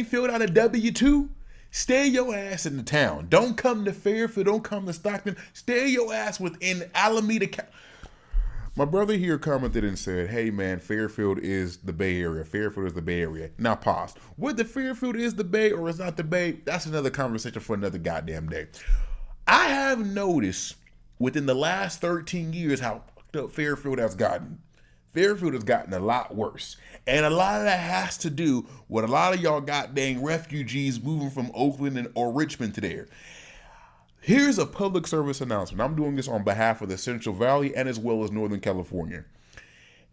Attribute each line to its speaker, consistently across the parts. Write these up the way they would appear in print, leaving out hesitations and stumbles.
Speaker 1: filled out a W-2, stay your ass in the town. Don't come to Fairfield. Don't come to Stockton. Stay your ass within Alameda County. My brother here commented and said, hey man, Fairfield is the Bay Area. Fairfield is the Bay Area. Now pause. Whether Fairfield is the Bay or is not the Bay, that's another conversation for another goddamn day. I have noticed within the last 13 years how fucked up Fairfield has gotten. Fairfield has gotten a lot worse. And a lot of that has to do with a lot of y'all goddamn refugees moving from Oakland or Richmond to there. Here's a public service announcement. I'm doing this on behalf of the Central Valley and as well as Northern California.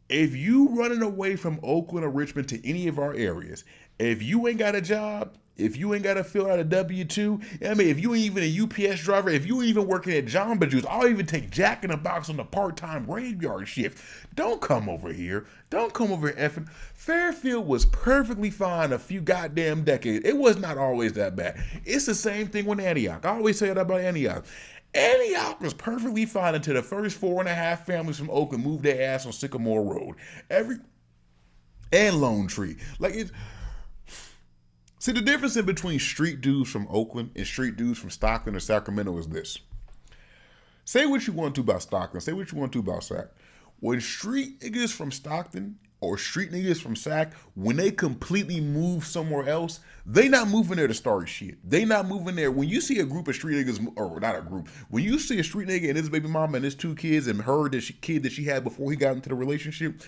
Speaker 1: If you running away from Oakland or Richmond to any of our areas, if you ain't got a job, if you ain't got to fill out a W-2, I mean, if you ain't even a UPS driver, if you ain't even working at Jamba Juice, I'll even take Jack in the Box on the part-time graveyard shift. Don't come over here. Don't come over here effing. Fairfield was perfectly fine a few goddamn decades. It was not always that bad. It's the same thing with Antioch. I always say that about Antioch. Antioch was perfectly fine until the first 4.5 families from Oakland moved their ass on Sycamore Road. And Lone Tree. See, the difference in between street dudes from Oakland and street dudes from Stockton or Sacramento is this. Say what you want to about Stockton. Say what you want to about Sac. When street niggas from Stockton or street niggas from Sac, when they completely move somewhere else, they not moving there to start shit. They not moving there. When you see a group of street niggas, or not a group, when you see a street nigga and his baby mama and his 2 kids and her kid that she had before he got into the relationship,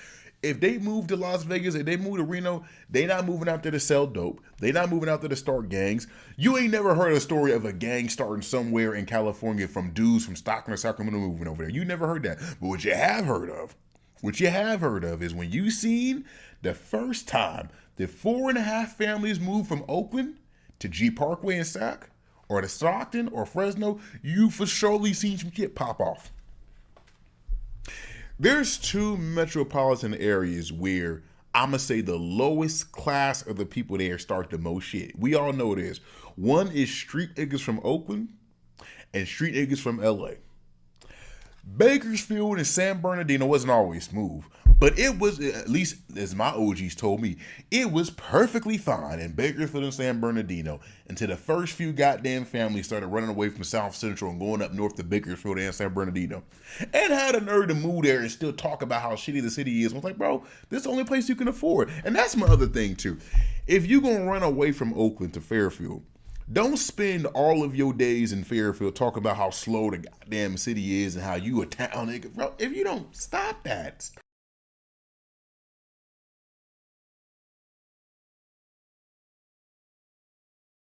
Speaker 1: if they move to Las Vegas, if they move to Reno, they not moving out there to sell dope. They not moving out there to start gangs. You ain't never heard a story of a gang starting somewhere in California from dudes from Stockton or Sacramento moving over there. You never heard that. But what you have heard of is when you seen the first time that 4.5 families moved from Oakland to G Parkway and Sac, or to Stockton or Fresno, you for surely seen some shit pop off. There's 2 metropolitan areas where I'm going to say the lowest class of the people there start the most shit. We all know this. One is street niggas from Oakland and street niggas from LA. Bakersfield and San Bernardino wasn't always smooth, but it was, at least as my OGs told me, it was perfectly fine in Bakersfield and San Bernardino until the first few goddamn families started running away from South Central and going up north to Bakersfield and San Bernardino, and had a nerve to move there and still talk about how shitty the city is. I was like, bro, this is the only place you can afford. And that's my other thing too. If you gonna run away from Oakland to Fairfield, don't spend all of your days in Fairfield talking about how slow the goddamn city is and how you a town nigga. Bro, if you don't, stop that.